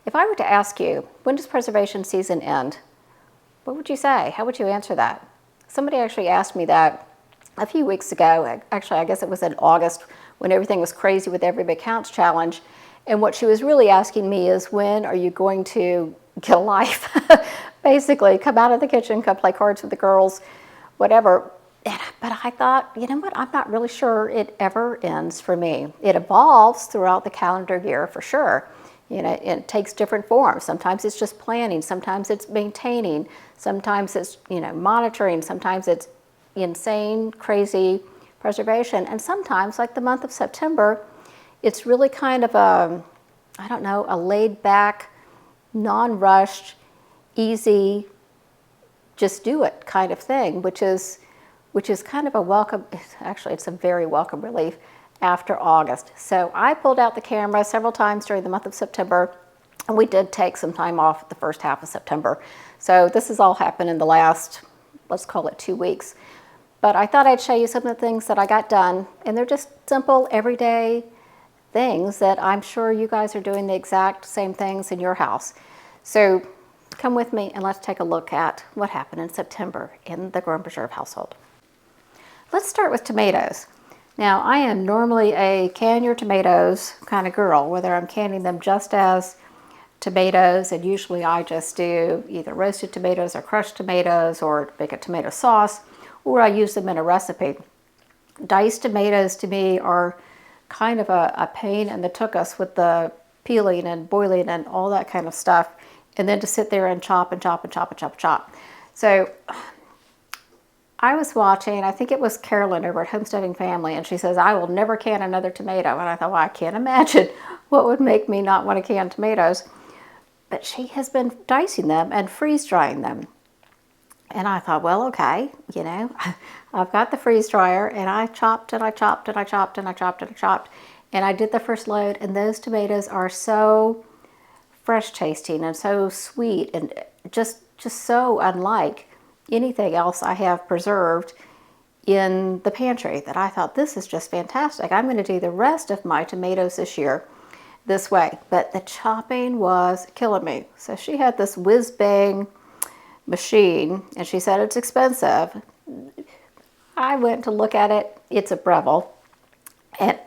If I were to ask you, when does preservation season end? What would you say? How would you answer that? Somebody actually asked me that a few weeks ago. Actually, I guess it was in August when everything was crazy with Every Big Counts Challenge. And what she was really asking me is, when are you going to get a life? Basically, come out of the kitchen, come play cards with the girls, whatever. But I thought, you know what, I'm not really sure it ever ends for me. It evolves throughout the calendar year for sure. You know, it takes different forms. Sometimes it's just planning, sometimes it's maintaining, sometimes it's, you know, monitoring, sometimes it's insane, crazy preservation. And sometimes, like the month of September, it's really kind of a, I don't know, a laid back, non-rushed, easy, just do it kind of thing, which is kind of a welcome, actually it's a very welcome relief after August. So I pulled out the camera several times during the month of September, and we did take some time off the first half of September. So this has all happened in the last, let's call it 2 weeks. But I thought I'd show you some of the things that I got done, and they're just simple, everyday things that I'm sure you guys are doing the exact same things in your house. So come with me and let's take a look at what happened in September in the Grow and Preserve household. Let's start with tomatoes. Now, I am normally a can your tomatoes kind of girl, whether I'm canning them just as tomatoes, and usually I just do either roasted tomatoes or crushed tomatoes or make a tomato sauce, or I use them in a recipe. Diced tomatoes to me are kind of a pain in the tuchus with the peeling and boiling and all that kind of stuff, and then to sit there and chop and chop and chop and chop and chop. So I was watching, I think it was Carolyn over at Homesteading Family, and she says, I will never can another tomato. And I thought, well, I can't imagine what would make me not want to can tomatoes. But she has been dicing them and freeze drying them. And I thought, well, okay, you know, I've got the freeze dryer, and I chopped and I chopped and I chopped and I chopped and I chopped. And I did the first load, and those tomatoes are so fresh tasting and so sweet and just so unlike anything else I have preserved in the pantry that I thought, this is just fantastic. I'm going to do the rest of my tomatoes this year this way. But the chopping was killing me. So she had this whiz-bang machine, and she said it's expensive. I went to look at it. It's a Breville, and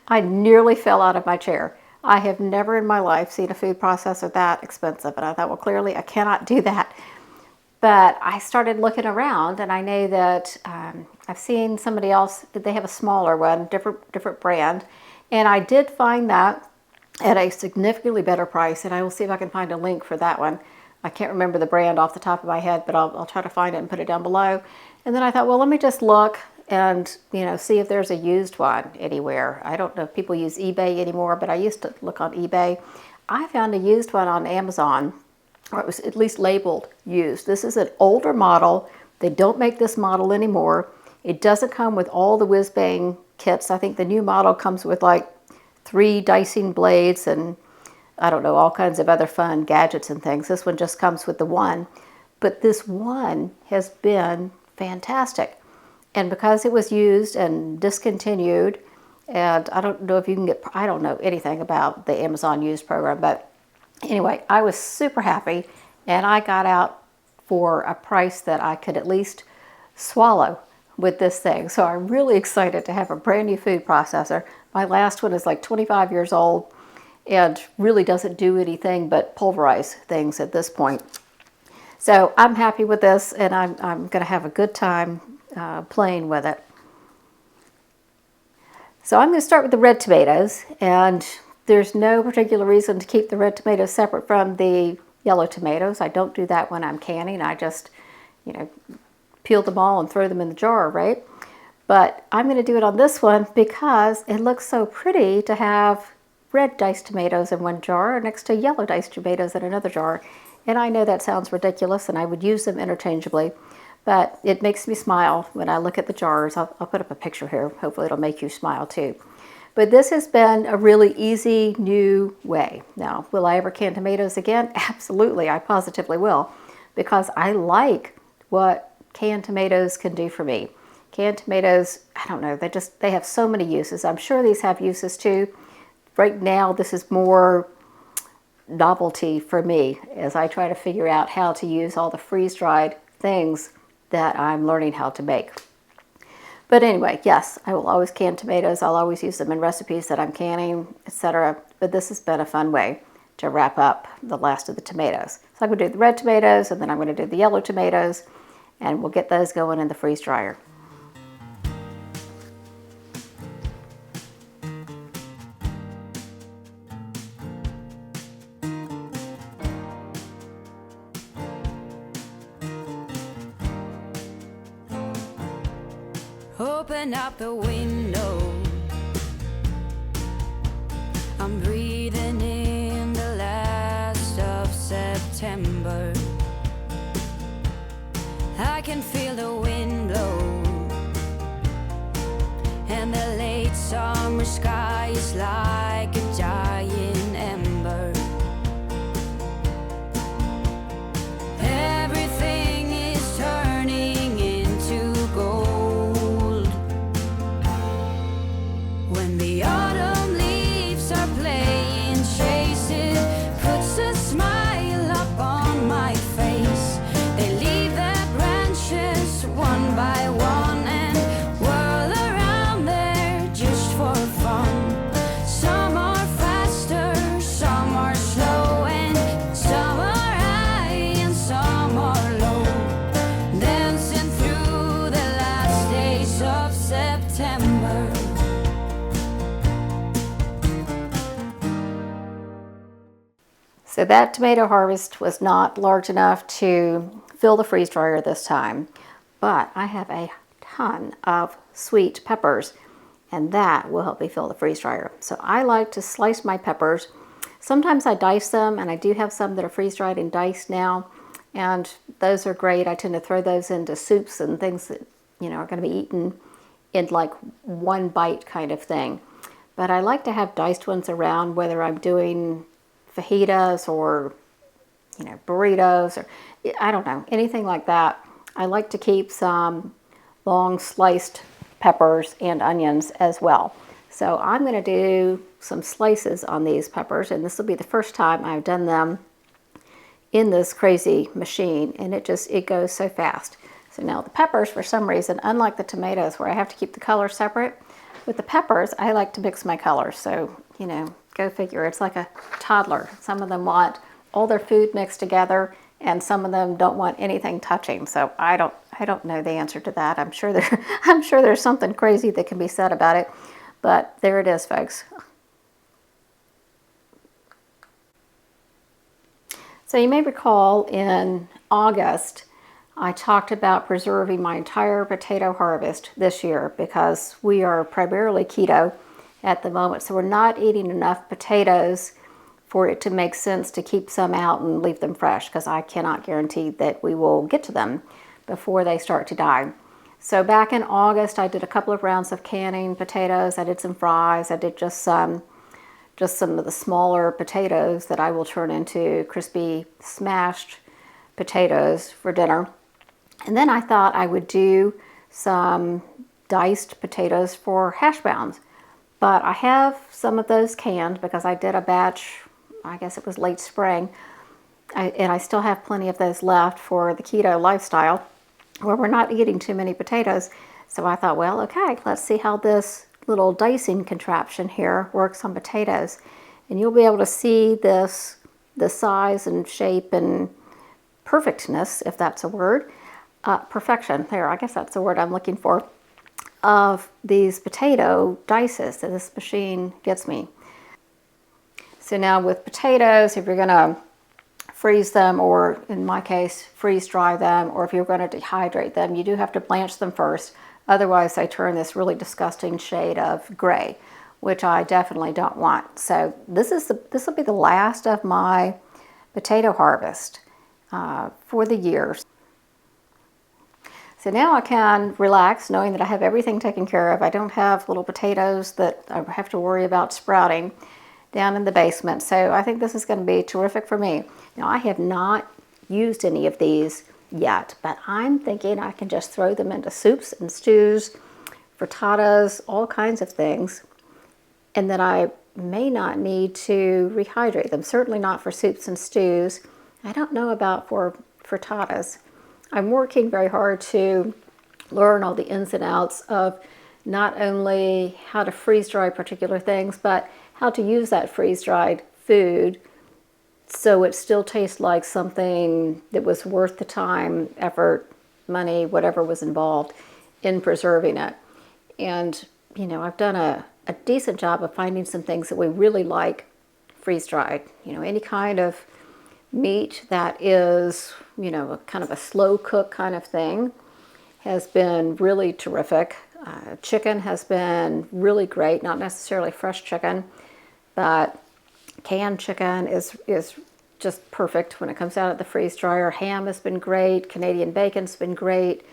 I nearly fell out of my chair. I have never in my life seen a food processor that expensive, and I thought, well, clearly I cannot do that. But I started looking around, and I know that I've seen somebody else, they have a smaller one, different brand, and I did find that at a significantly better price, and I will see if I can find a link for that one. I can't remember the brand off the top of my head, but I'll try to find it and put it down below. And then I thought, well, let me just look and, you know, see if there's a used one anywhere. I don't know if people use eBay anymore, but I used to look on eBay. I found a used one on Amazon, or it was at least labeled used. This is an older model. They don't make this model anymore. It doesn't come with all the whiz-bang kits. I think the new model comes with like 3 dicing blades and I don't know, all kinds of other fun gadgets and things. This one just comes with the one. But this one has been fantastic. And because it was used and discontinued, and I don't know if you can get, I don't know anything about the Amazon used program, but anyway, I was super happy, and I got out for a price that I could at least swallow with this thing. So I'm really excited to have a brand new food processor. My last one is like 25 years old and really doesn't do anything but pulverize things at this point. So I'm happy with this, and I'm going to have a good time playing with it. So I'm going to start with the red tomatoes, and there's no particular reason to keep the red tomatoes separate from the yellow tomatoes. I don't do that when I'm canning. I just, you know, peel them all and throw them in the jar, right? But I'm going to do it on this one because it looks so pretty to have red diced tomatoes in one jar next to yellow diced tomatoes in another jar. And I know that sounds ridiculous, and I would use them interchangeably, but it makes me smile when I look at the jars. I'll put up a picture here. Hopefully it'll make you smile too. But this has been a really easy new way. Now, will I ever can tomatoes again? Absolutely, I positively will, because I like what canned tomatoes can do for me. Canned tomatoes, I don't know, they have so many uses. I'm sure these have uses too. Right now, this is more novelty for me as I try to figure out how to use all the freeze-dried things that I'm learning how to make. But anyway, yes, I will always can tomatoes. I'll always use them in recipes that I'm canning, etc. But this has been a fun way to wrap up the last of the tomatoes. So I'm going to do the red tomatoes, and then I'm going to do the yellow tomatoes, and we'll get those going in the freeze dryer. Open up the window, I'm breathing in the last of September. I can feel the wind blow, and the late summer sky is like a giant ember. Everything is turning into gold when the autumn leaves are playing chase. It puts a smile up on my face. They leave their branches one by one and whirl around there just for fun. Some are faster, some are slow, and some are high and some are low, dancing through the last days of September. So that tomato harvest was not large enough to fill the freeze dryer this time, but I have a ton of sweet peppers, and that will help me fill the freeze dryer. So I like to slice my peppers. Sometimes I dice them, and I do have some that are freeze dried and diced now, and those are great. I tend to throw those into soups and things that, you know, are going to be eaten in like one bite kind of thing. But I like to have diced ones around, whether I'm doing fajitas or, you know, burritos, or I don't know, anything like that. I like to keep some long sliced peppers and onions as well. So I'm going to do some slices on these peppers, and this will be the first time I've done them in this crazy machine, and it goes so fast. So now the peppers, for some reason, unlike the tomatoes where I have to keep the color separate, with the peppers I like to mix my colors. So, you know, go figure. It's like a toddler. Some of them want all their food mixed together, and some of them don't want anything touching. So I don't know the answer to that. I'm sure there's something crazy that can be said about it, but there it is, folks. So you may recall in August I talked about preserving my entire potato harvest this year because we are primarily keto at the moment, so we're not eating enough potatoes for it to make sense to keep some out and leave them fresh, because I cannot guarantee that we will get to them before they start to die. So back in August I did a couple of rounds of canning potatoes. I did some fries. I did just some of the smaller potatoes that I will turn into crispy smashed potatoes for dinner. And then I thought I would do some diced potatoes for hash browns. But I have some of those canned because I did a batch, I guess it was late spring, and I still have plenty of those left for the keto lifestyle where we're not eating too many potatoes. So I thought, well, okay, let's see how this little dicing contraption here works on potatoes. And you'll be able to see the size and shape and perfectness, if that's a word, perfection, there, I guess that's the word I'm looking for, of these potato dices that this machine gets me. So now with potatoes, if you're going to freeze them, or in my case, freeze dry them, or if you're going to dehydrate them, you do have to blanch them first. Otherwise, they turn this really disgusting shade of gray, which I definitely don't want. So this will be the last of my potato harvest for the year. So now I can relax knowing that I have everything taken care of. I don't have little potatoes that I have to worry about sprouting down in the basement. So I think this is going to be terrific for me. Now, I have not used any of these yet, but I'm thinking I can just throw them into soups and stews, frittatas, all kinds of things. And then I may not need to rehydrate them, certainly not for soups and stews. I don't know about for frittatas. I'm working very hard to learn all the ins and outs of not only how to freeze dry particular things, but how to use that freeze dried food so it still tastes like something that was worth the time, effort, money, whatever was involved in preserving it. And, I've done a decent job of finding some things that we really like freeze dried. Any kind of meat that is, a kind of a slow cook kind of thing has been really terrific. Chicken has been really great, not necessarily fresh chicken, but canned chicken is just perfect when it comes out of the freeze dryer. Ham has been great. Canadian bacon's been great.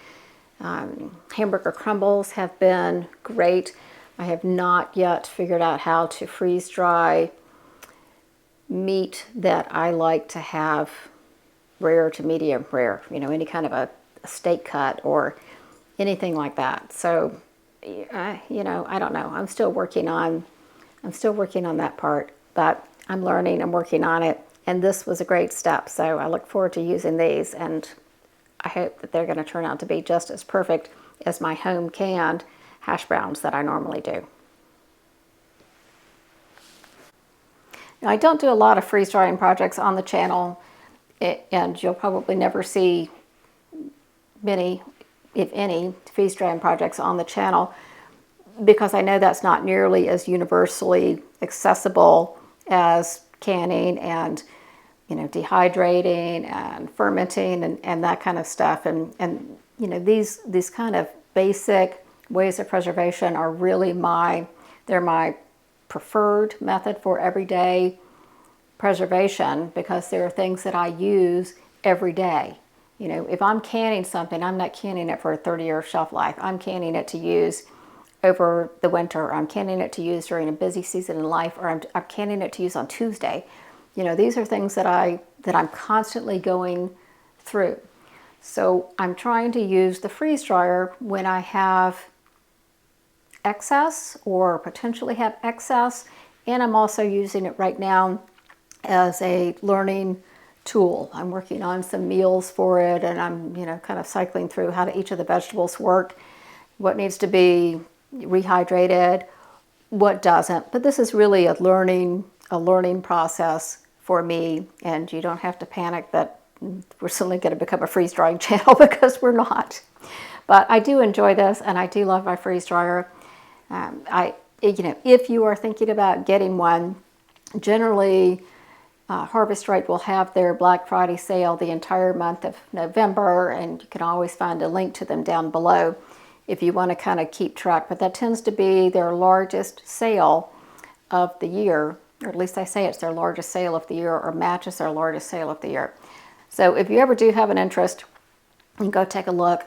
Hamburger crumbles have been great. I have not yet figured out how to freeze dry meat that I like to have rare to medium rare, any kind of a steak cut or anything like that. So, I don't know. I'm still working on that part, but I'm learning, I'm working on it. And this was a great step. So I look forward to using these, and I hope that they're going to turn out to be just as perfect as my home canned hash browns that I normally do. Now, I don't do a lot of freeze drying projects on the channel, and you'll probably never see many, if any, freeze drying projects on the channel, because I know that's not nearly as universally accessible as canning and dehydrating and fermenting and that kind of stuff. And these kind of basic ways of preservation are really they're my preferred method for everyday preservation, because there are things that I use every day. If I'm canning something, I'm not canning it for a 30-year shelf life. I'm canning it to use over the winter. I'm canning it to use during a busy season in life, or I'm canning it to use on Tuesday. These are things that I'm constantly going through. So I'm trying to use the freeze dryer when I have excess or potentially have excess, and I'm also using it right now as a learning tool. I'm working on some meals for it, and I'm kind of cycling through how each of the vegetables work, what needs to be rehydrated, what doesn't. But this is really a learning process for me, and you don't have to panic that we're suddenly going to become a freeze drying channel, because we're not. But I do enjoy this, and I do love my freeze dryer. If you are thinking about getting one, generally Harvest Right will have their Black Friday sale the entire month of November, and you can always find a link to them down below if you want to kind of keep track. But that tends to be their largest sale of the year, or at least they say it's their largest sale of the year, or matches their largest sale of the year. So if you ever do have an interest, you can go take a look.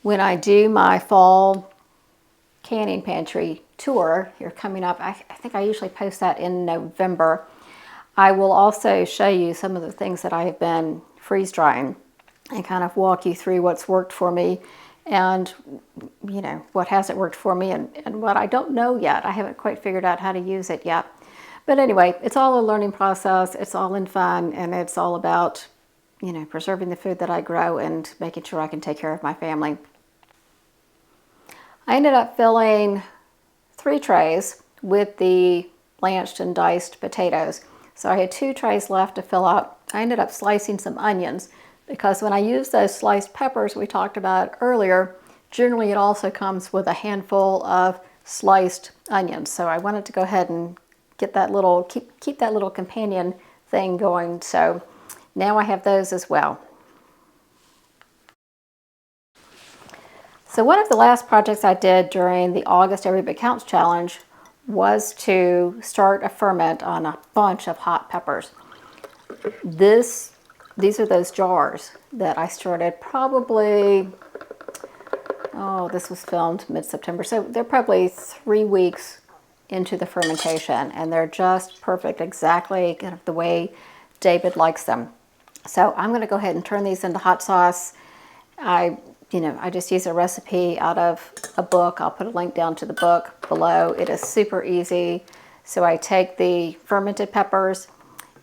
When I do my fall canning pantry tour here coming up, I think I usually post that in November, I will also show you some of the things that I have been freeze drying and kind of walk you through what's worked for me, and what hasn't worked for me, and what I don't know yet. I haven't quite figured out how to use it yet. But anyway, it's all a learning process. It's all in fun, and it's all about preserving the food that I grow and making sure I can take care of my family. I ended up filling 3 trays with the blanched and diced potatoes. So I had 2 trays left to fill up. I ended up slicing some onions, because when I use those sliced peppers we talked about earlier, generally it also comes with a handful of sliced onions. So I wanted to go ahead and get that keep that little companion thing going. So now I have those as well. So one of the last projects I did during the August Every Bit Counts challenge was to start a ferment on a bunch of hot peppers. These are those jars that I started probably, this was filmed mid-September, so they're probably 3 weeks into the fermentation, and they're just perfect, exactly kind of the way David likes them. So I'm going to go ahead and turn these into hot sauce. I just use a recipe out of a book. I'll put a link down to the book below. It is super easy, So I take the fermented peppers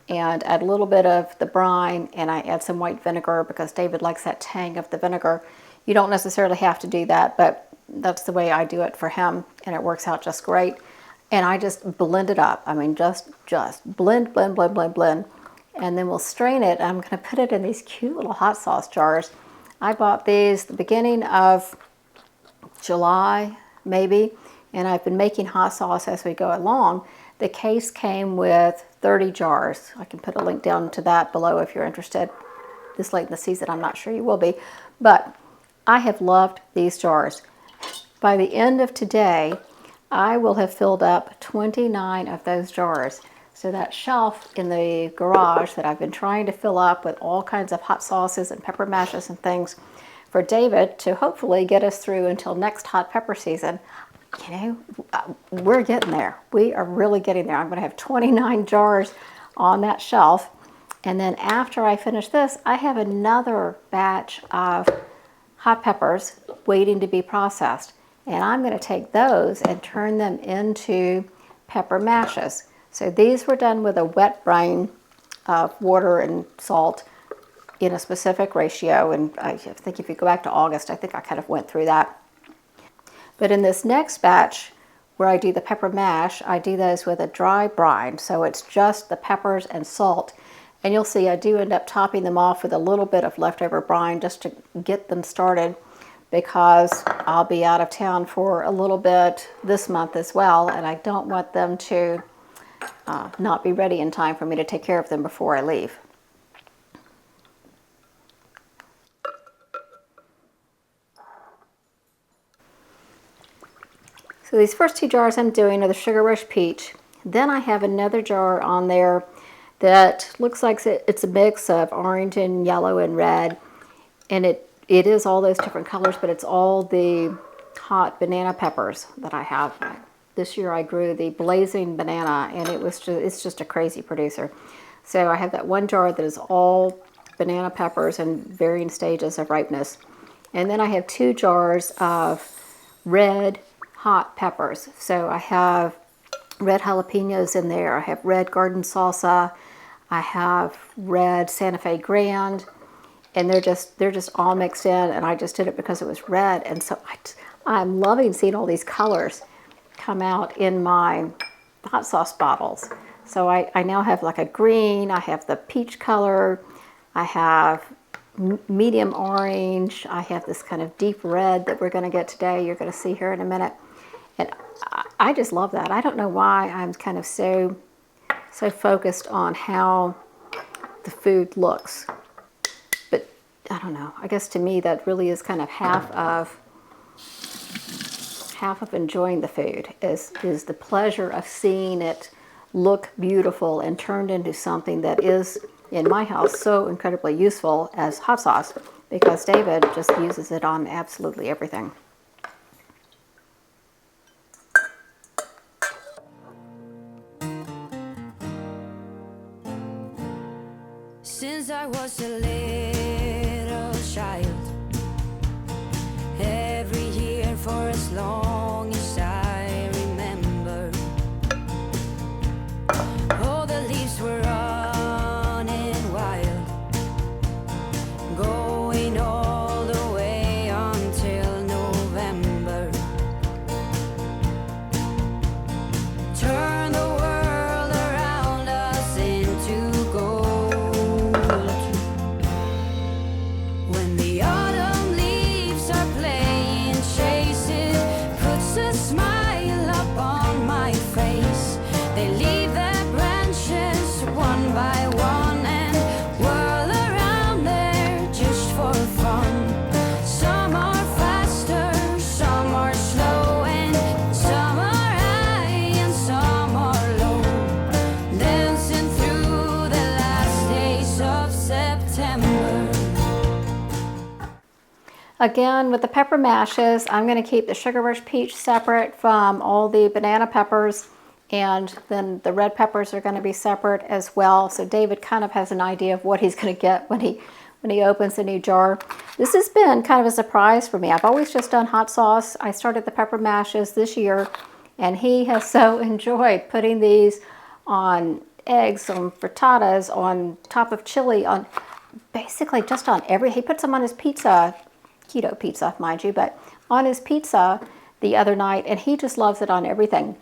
and add a little bit of the brine, and I add some white vinegar because David likes that tang of the vinegar. You don't necessarily have to do that, but that's the way I do it for him, and it works out just great. And I just blend it up. I mean, just blend, blend, blend, blend, blend. And then we'll strain it. I'm going to put it in these cute little hot sauce jars. I bought these the beginning of July, maybe, and I've been making hot sauce as we go along. The case came with 30 jars. I can put a link down to that below if you're interested. This late in the season, I'm not sure you will be, but I have loved these jars. By the end of today, I will have filled up 29 of those jars. So that shelf in the garage that I've been trying to fill up with all kinds of hot sauces and pepper mashes and things for David to hopefully get us through until next hot pepper season. You know, we're getting there. We are really getting there. I'm going to have 29 jars on that shelf. And then after I finish this, I have another batch of hot peppers waiting to be processed. And I'm going to take those and turn them into pepper mashes. So these were done with a wet brine of water and salt in a specific ratio. And I think if you go back to August, I think I kind of went through that. But in this next batch, where I do the pepper mash, I do those with a dry brine. So it's just the peppers and salt. And you'll see I do end up topping them off with a little bit of leftover brine just to get them started, because I'll be out of town for a little bit this month as well. And I don't want them to not be ready in time for me to take care of them before I leave. So these first two jars I'm doing are the Sugar Rush Peach. Then I have another jar on there that looks like it's a mix of orange and yellow and red. And it is all those different colors, but it's all the hot banana peppers that I have. This year I grew the blazing banana, and it's just a crazy producer. So I have that one jar that is all banana peppers in varying stages of ripeness. And then I have two jars of red hot peppers. So I have red jalapenos in there. I have red garden salsa. I have red Santa Fe Grand, and they're just all mixed in. And I just did it because it was red, and so I'm loving seeing all these colors come out in my hot sauce bottles. So I now have like a green. I have the peach color. I have medium orange. I have this kind of deep red that we're going to get today. You're going to see here in a minute. And I just love that. I don't know why I'm kind of so focused on how the food looks. But I don't know. I guess to me that really is kind of half of enjoying the food is the pleasure of seeing it look beautiful and turned into something that is, in my house, so incredibly useful as hot sauce, because David just uses it on absolutely everything. Since I was a little child, every year for as long as I remember, all the leaves were running wild, going all the way until November. Turn the world around us into gold. When the autumn leaves are playing chase, it puts a smile up on my face. They leave their branches one by one and whirl around there just for fun. Some are faster, some are slow, and some are high and some are low, dancing through the last days of September. Again, with the pepper mashes, I'm going to keep the Sugar Rush Peach separate from all the banana peppers, and then the red peppers are going to be separate as well. So David kind of has an idea of what he's going to get when he opens a new jar. This has been kind of a surprise for me. I've always just done hot sauce. I started the pepper mashes this year, And he has so enjoyed putting these on eggs, on frittatas, on top of chili, on basically just on he puts them on his pizza, keto pizza, mind you, but on his pizza the other night, and he just loves it on everything.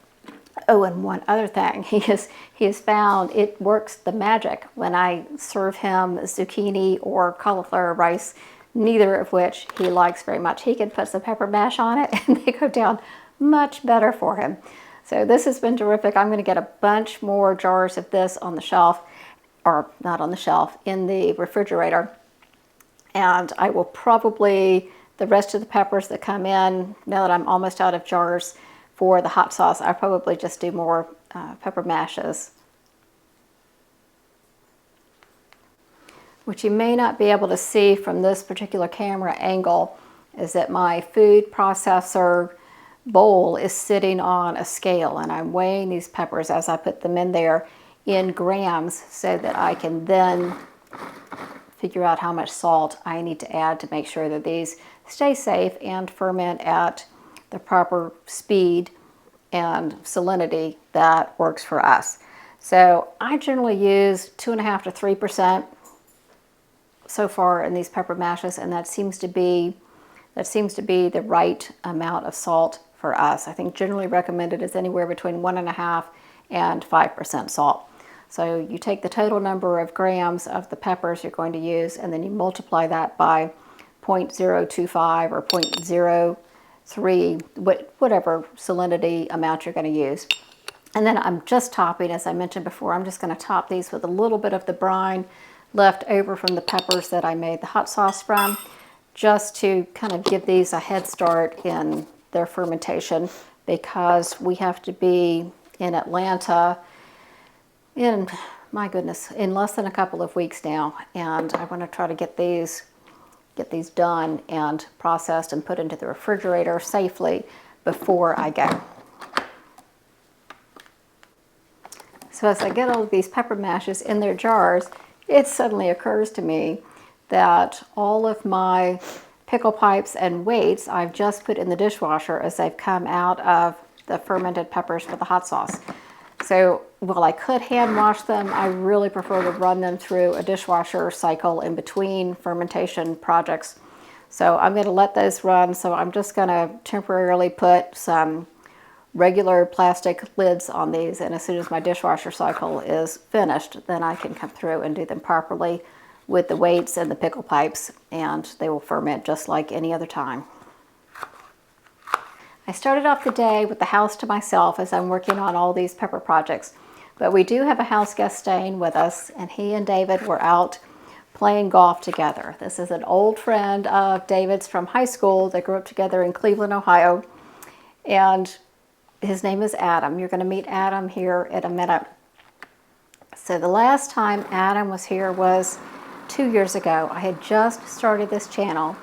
Oh, and one other thing, he has found it works the magic when I serve him zucchini or cauliflower rice, neither of which he likes very much. He can put some pepper mash on it and they go down much better for him. So this has been terrific. I'm going to get a bunch more jars of this on the shelf, or not on the shelf, in the refrigerator. And I will probably, the rest of the peppers that come in, now that I'm almost out of jars for the hot sauce, I'll probably just do more pepper mashes. What you may not be able to see from this particular camera angle is that my food processor bowl is sitting on a scale, and I'm weighing these peppers as I put them in there in grams so that I can then figure out how much salt I need to add to make sure that these stay safe and ferment at the proper speed and salinity that works for us. So I generally use 2.5 to 3% so far in these pepper mashes, and that seems to be the right amount of salt for us. I think generally recommended is anywhere between 1.5 and 5% salt. So you take the total number of grams of the peppers you're going to use, and then you multiply that by 0.025 or 0.03, whatever salinity amount you're going to use. And then I'm just topping, as I mentioned before, I'm just going to top these with a little bit of the brine left over from the peppers that I made the hot sauce from, just to kind of give these a head start in their fermentation, because we have to be in Atlanta in, my goodness, in less than a couple of weeks now, and I want to try to get these done and processed and put into the refrigerator safely before I go. So as I get all of these pepper mashes in their jars, it suddenly occurs to me that all of my pickle pipes and weights I've just put in the dishwasher as they've come out of the fermented peppers for the hot sauce. So while I could hand wash them, I really prefer to run them through a dishwasher cycle in between fermentation projects. So I'm going to let those run. So I'm just going to temporarily put some regular plastic lids on these, and as soon as my dishwasher cycle is finished, then I can come through and do them properly with the weights and the pickle pipes, and they will ferment just like any other time. I started off the day with the house to myself as I'm working on all these pepper projects, but we do have a house guest staying with us, and he and David were out playing golf together. This is an old friend of David's from high school. They grew up together in Cleveland, Ohio, and his name is Adam. You're going to meet Adam here in a minute. So the last time Adam was here was 2 years ago. I had just started this channel,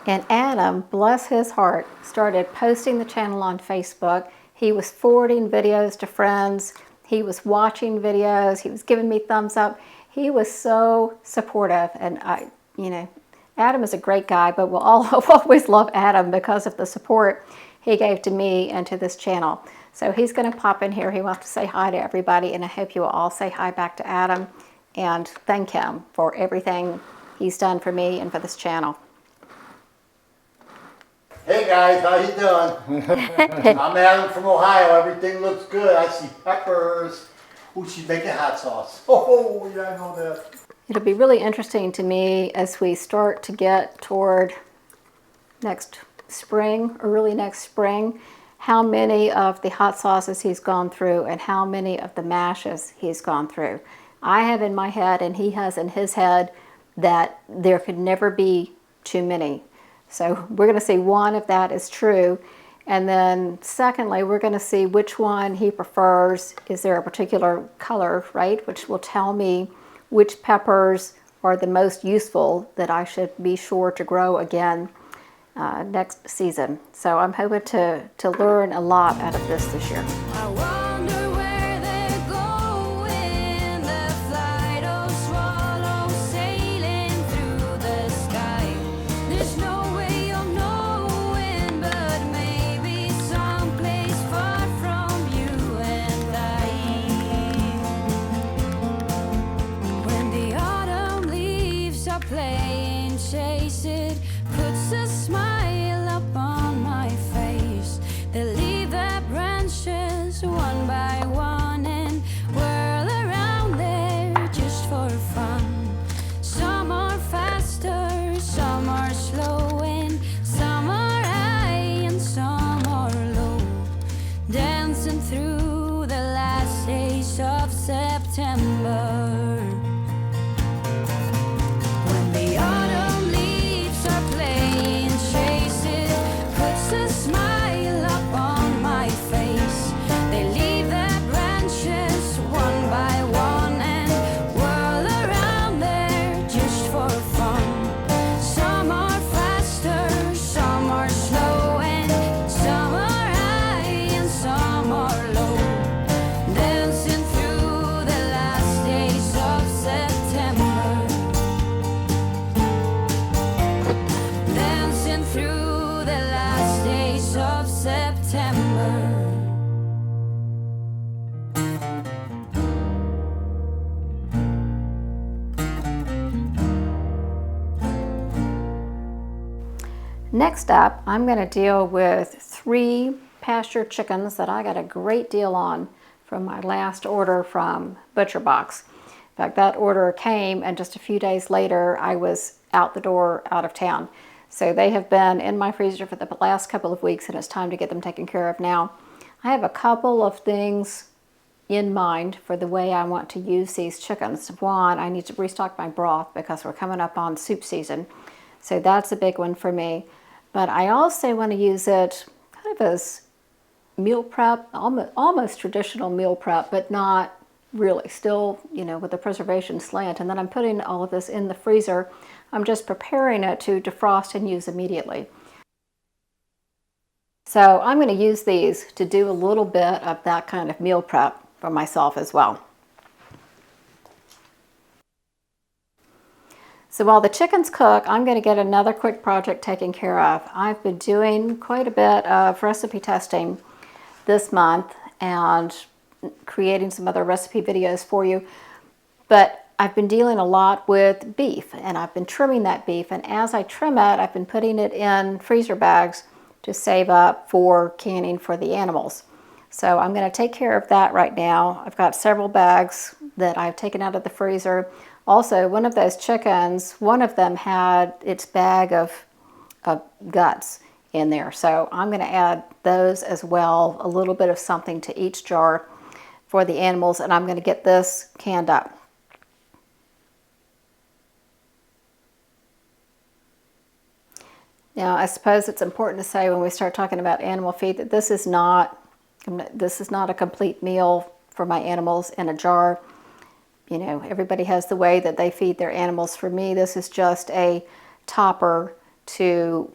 and Adam, bless his heart, started posting the channel on Facebook. He was forwarding videos to friends. He was watching videos. He was giving me thumbs up. He was so supportive, and Adam is a great guy, but we'll always love Adam because of the support he gave to me and to this channel. So he's going to pop in here. He wants to say hi to everybody, and I hope you will all say hi back to Adam and thank him for everything he's done for me and for this channel. Hey guys, how you doing? I'm Adam from Ohio. Everything looks good. I see peppers. Ooh, she's making hot sauce. Oh, yeah, I know that. It'll be really interesting to me as we start to get toward next spring, early next spring, how many of the hot sauces he's gone through and how many of the mashes he's gone through. I have in my head, and he has in his head, that there could never be too many. So we're going to see, one, if that is true, and then secondly, we're going to see which one he prefers. Is there a particular color, right, which will tell me which peppers are the most useful that I should be sure to grow again next season. So I'm hoping to learn a lot out of this year. I wonder where they're going, the flight of swallows sailing through the sky. There's no way of knowing, but maybe someplace far play and chase it, puts a smile up on my face. They leave their branches one by one and whirl around there just for fun. Some are faster, some are slow, and some are high and some are low, dancing through the last days of September. When the autumn leaves are playing chase it, puts a smile up on my face. They leave their branches one by one and whirl around there just for fun. Some are faster, some are slow, and some are high and some are low, dancing through the last days of September. Dancing through the last days of September. Next up, I'm going to deal with 3 pasture chickens that I got a great deal on from my last order from ButcherBox. In fact, that order came and just a few days later I was out the door, out of town. So they have been in my freezer for the last couple of weeks and it's time to get them taken care of now. I have a couple of things in mind for the way I want to use these chickens. One, I need to restock my broth because we're coming up on soup season. So that's a big one for me. But I also want to use it kind of as meal prep, almost traditional meal prep, but not really. Still, you know, with the preservation slant. And then I'm putting all of this in the freezer. I'm just preparing it to defrost and use immediately. So I'm going to use these to do a little bit of that kind of meal prep for myself as well. So while the chickens cook, I'm going to get another quick project taken care of. I've been doing quite a bit of recipe testing this month and creating some other recipe videos for you. But I've been dealing a lot with beef and I've been trimming that beef. And as I trim it, I've been putting it in freezer bags to save up for canning for the animals. So I'm going to take care of that right now. I've got several bags that I've taken out of the freezer. Also, one of those chickens, one of them had its bag of guts in there. So I'm going to add those as well, a little bit of something to each jar for the animals, and I'm going to get this canned up. Now, I suppose it's important to say when we start talking about animal feed that this is not a complete meal for my animals in a jar. You know, everybody has the way that they feed their animals. For me, this is just a topper to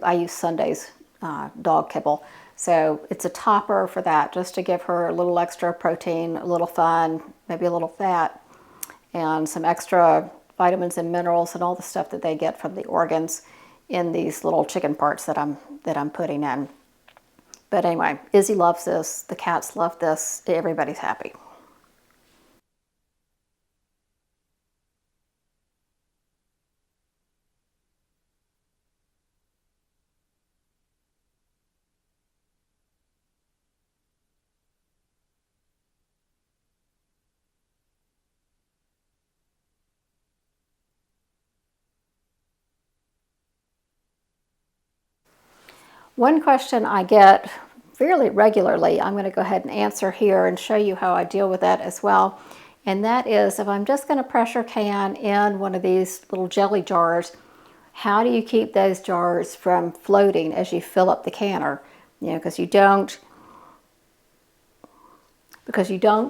I use Sunday's dog kibble. So it's a topper for that, just to give her a little extra protein, a little fun, maybe a little fat, and some extra vitamins and minerals and all the stuff that they get from the organs in these little chicken parts that I'm putting in. But anyway, Izzy loves this, the cats love this, everybody's happy. One question I get fairly regularly, I'm going to go ahead and answer here and show you how I deal with that as well. And that is, if I'm just going to pressure can in one of these little jelly jars, how do you keep those jars from floating as you fill up the canner? You know, because you don't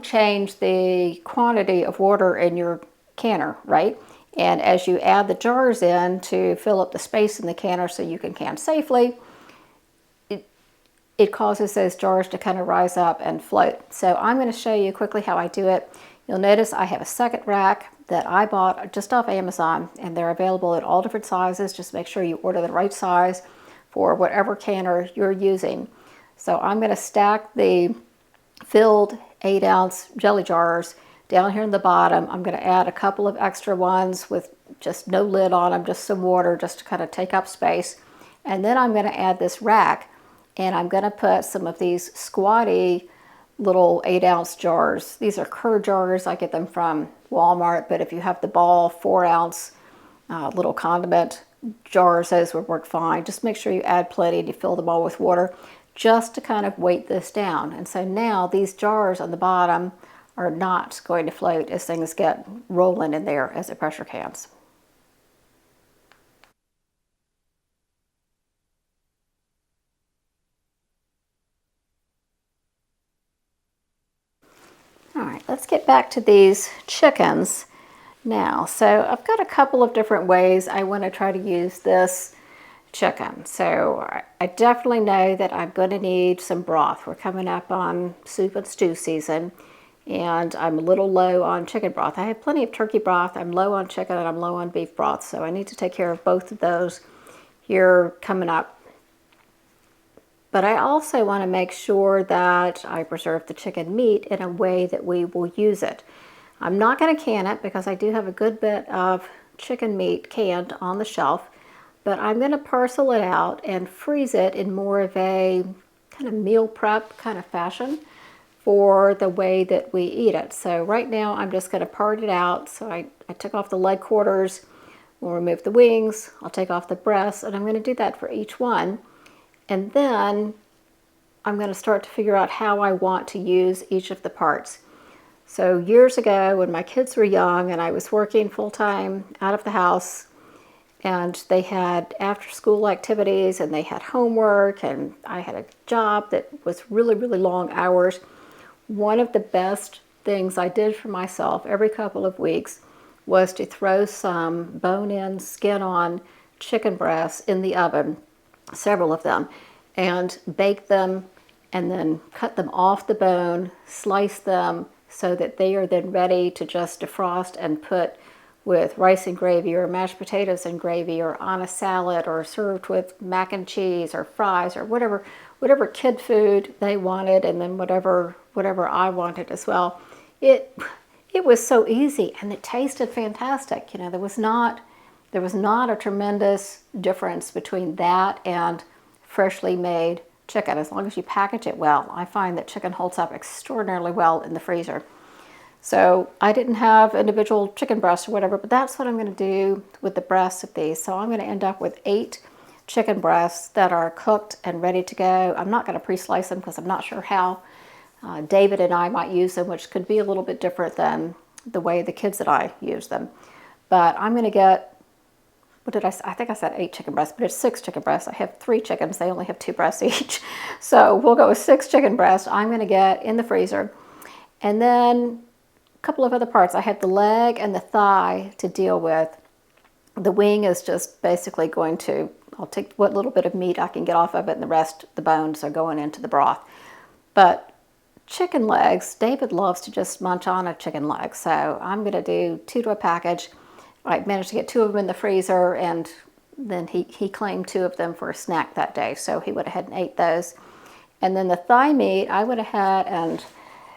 change the quantity of water in your canner, right? And as you add the jars in to fill up the space in the canner so you can can safely, it causes those jars to kind of rise up and float. So I'm going to show you quickly how I do it. You'll notice I have a second rack that I bought just off Amazon, and they're available in all different sizes. Just make sure you order the right size for whatever canner you're using. So I'm going to stack the filled 8-ounce jelly jars down here in the bottom. I'm going to add a couple of extra ones with just no lid on them, just some water just to kind of take up space. And then I'm going to add this rack, and I'm going to put some of these squatty little 8-ounce jars. These are curd jars. I get them from Walmart, but if you have the Ball 4-ounce little condiment jars, those would work fine. Just make sure you add plenty and you fill them all with water just to kind of weight this down. And so now these jars on the bottom are not going to float as things get rolling in there as it pressure cans. All right, let's get back to these chickens now. So I've got a couple of different ways I want to try to use this chicken. So I definitely know that I'm going to need some broth. We're coming up on soup and stew season, and I'm a little low on chicken broth. I have plenty of turkey broth. I'm low on chicken and I'm low on beef broth, so I need to take care of both of those here coming up. But I also want to make sure that I preserve the chicken meat in a way that we will use it. I'm not going to can it because I do have a good bit of chicken meat canned on the shelf, but I'm going to parcel it out and freeze it in more of a kind of meal prep kind of fashion for the way that we eat it. So right now I'm just going to part it out. So I took off the leg quarters, we'll remove the wings, I'll take off the breasts, and I'm going to do that for each one. And then I'm going to start to figure out how I want to use each of the parts. So years ago when my kids were young and I was working full-time out of the house, and they had after-school activities and they had homework, and I had a job that was really, really long hours, one of the best things I did for myself every couple of weeks was to throw some bone-in, skin-on chicken breasts in the oven, several of them, and bake them, and then cut them off the bone, slice them so that they are then ready to just defrost and put with rice and gravy or mashed potatoes and gravy or on a salad or served with mac and cheese or fries or whatever kid food they wanted, and then whatever I wanted as well. It was so easy and it tasted fantastic. You know, there was not a tremendous difference between that and freshly made chicken, as long as you package it well. I find that chicken holds up extraordinarily well in the freezer. So I didn't have individual chicken breasts or whatever, but that's what I'm going to do with the breasts of these. So I'm going to end up with 8 chicken breasts that are cooked and ready to go. I'm not going to pre-slice them because I'm not sure how David and I might use them, which could be a little bit different than the way the kids and I use them. But I'm going to get, what did I say? I think I said 8 chicken breasts, but it's 6 chicken breasts. I have 3 chickens. They only have 2 breasts each. So we'll go with 6 chicken breasts I'm going to get in the freezer. And then a couple of other parts. I have the leg and the thigh to deal with. The wing is just basically going to, I'll take what little bit of meat I can get off of it, and the rest, the bones, are going into the broth. But chicken legs, David loves to just munch on a chicken leg. So I'm going to do 2 to a package. I managed to get 2 of them in the freezer, and then he claimed 2 of them for a snack that day. So he went ahead and ate those. And then the thigh meat, I went ahead and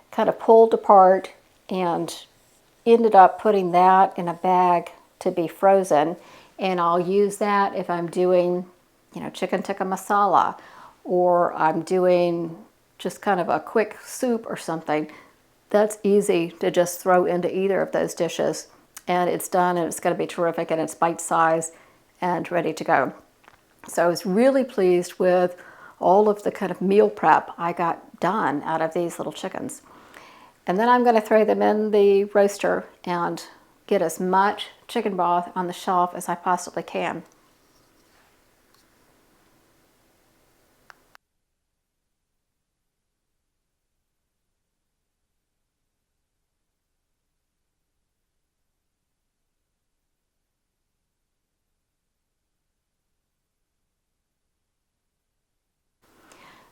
kind of pulled apart and ended up putting that in a bag to be frozen. And I'll use that if I'm doing, you know, chicken tikka masala, or I'm doing just kind of a quick soup or something. That's easy to just throw into either of those dishes, and it's done, and it's going to be terrific, and it's bite-sized and ready to go. So I was really pleased with all of the kind of meal prep I got done out of these little chickens. And then I'm going to throw them in the roaster and get as much chicken broth on the shelf as I possibly can.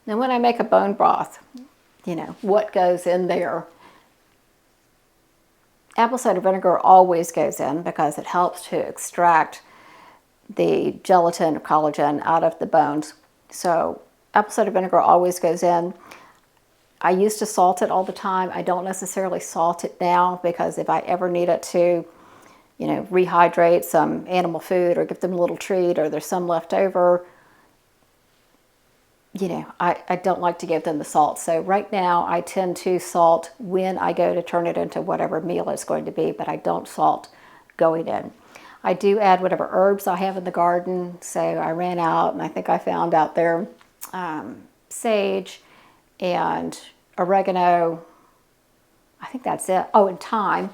Now when I make a bone broth, you know, what goes in there? Apple cider vinegar always goes in because it helps to extract the gelatin or collagen out of the bones. So apple cider vinegar always goes in. I used to salt it all the time. I don't necessarily salt it now because if I ever need it to rehydrate some animal food or give them a little treat, or there's some left over, I don't like to give them the salt. So right now I tend to salt when I go to turn it into whatever meal it's going to be, but I don't salt going in. I do add whatever herbs I have in the garden. So I ran out and I think I found out there sage and oregano. I think that's it. Oh, and thyme.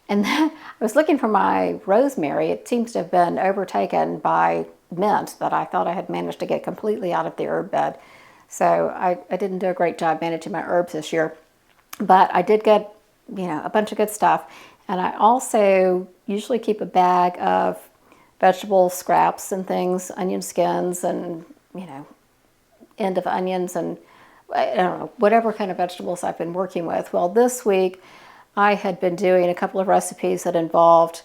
And then I was looking for my rosemary. It seems to have been overtaken by mint that I thought I had managed to get completely out of the herb bed. So I didn't do a great job managing my herbs this year. But I did get, a bunch of good stuff. And I also usually keep a bag of vegetable scraps and things, onion skins and, end of onions and I don't know, whatever kind of vegetables I've been working with. Well, this week I had been doing a couple of recipes that involved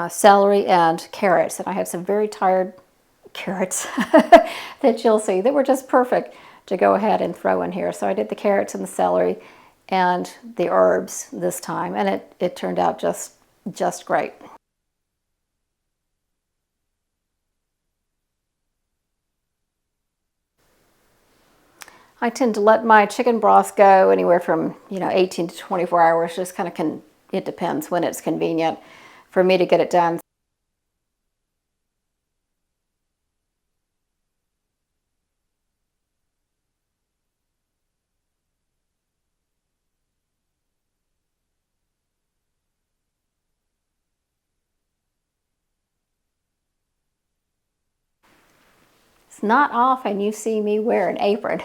celery and carrots. And I had some very tired carrots that you'll see that were just perfect to go ahead and throw in here. So I did the carrots and the celery and the herbs this time, and it turned out just great. I tend to let my chicken broth go anywhere from 18 to 24 hours. Just kind of it depends when it's convenient for me to get it done. It's not often you see me wear an apron,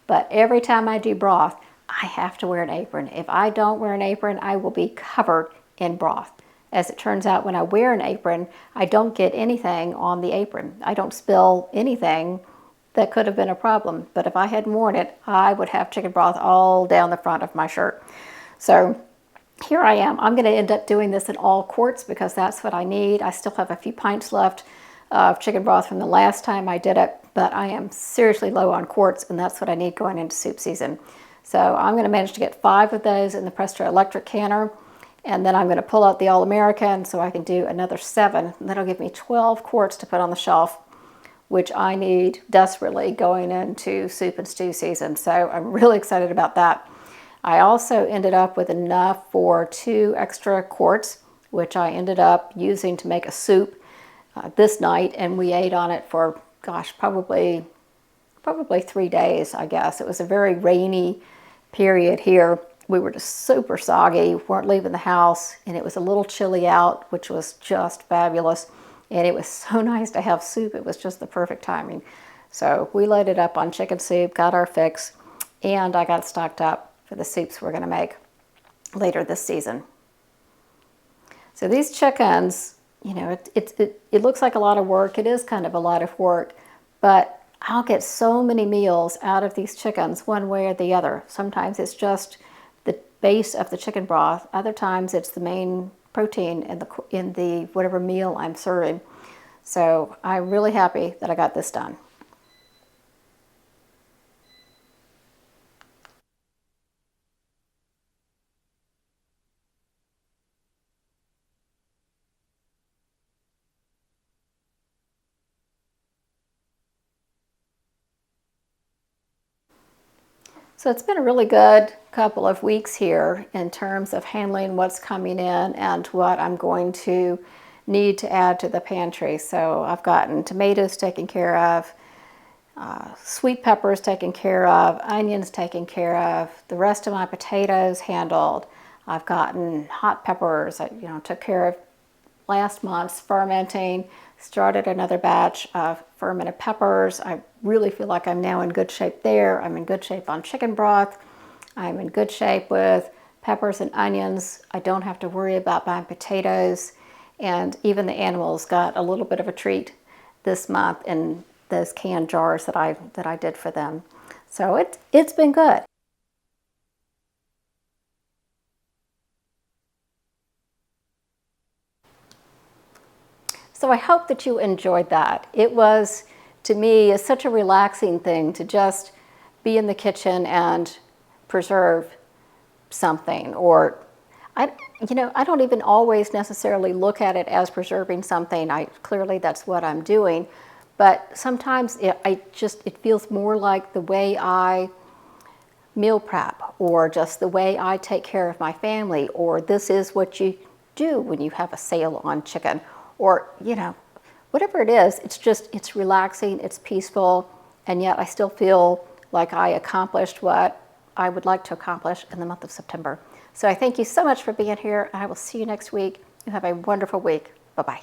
but every time I do broth, I have to wear an apron. If I don't wear an apron, I will be covered in broth. As it turns out, when I wear an apron, I don't get anything on the apron. I don't spill anything that could have been a problem. But if I hadn't worn it, I would have chicken broth all down the front of my shirt. So here I am. I'm going to end up doing this in all quarts because that's what I need. I still have a few pints left of chicken broth from the last time I did it, but I am seriously low on quarts, and that's what I need going into soup season. So I'm going to manage to get 5 of those in the Presto electric canner, and then I'm going to pull out the All-American so I can do another 7. And that'll give me 12 quarts to put on the shelf, which I need desperately going into soup and stew season. So I'm really excited about that. I also ended up with enough for 2 extra quarts, which I ended up using to make a soup this night, and we ate on it for, gosh, probably 3 days, I guess. It was a very rainy period here. We were just super soggy, weren't leaving the house, and it was a little chilly out, which was just fabulous. And it was so nice to have soup. It was just the perfect timing. So we loaded up on chicken soup, got our fix, and I got stocked up for the soups we're going to make later this season. So these chickens, it looks like a lot of work. It is kind of a lot of work, but I'll get so many meals out of these chickens one way or the other. Sometimes it's just the base of the chicken broth. Other times it's the main protein in the whatever meal I'm serving. So I'm really happy that I got this done. So it's been a really good couple of weeks here in terms of handling what's coming in and what I'm going to need to add to the pantry. So I've gotten tomatoes taken care of, sweet peppers taken care of, onions taken care of, the rest of my potatoes handled. I've gotten hot peppers. I took care of last month's fermenting, started another batch of fermented peppers. I really feel like I'm now in good shape there. I'm in good shape on chicken broth. I'm in good shape with peppers and onions. I don't have to worry about buying potatoes. And even the animals got a little bit of a treat this month in those canned jars that I did for them. So it's been good. So I hope that you enjoyed that. It was, to me, such a relaxing thing to just be in the kitchen and preserve something. Or you know, I don't even always necessarily look at it as preserving something. Clearly that's what I'm doing, but sometimes it feels more like the way I meal prep, or just the way I take care of my family, or this is what you do when you have a sale on chicken, or, you know, whatever it is. It's relaxing, it's peaceful, and yet I still feel like I accomplished what I would like to accomplish in the month of September. So I thank you so much for being here. I will see you next week. You have a wonderful week. Bye-bye.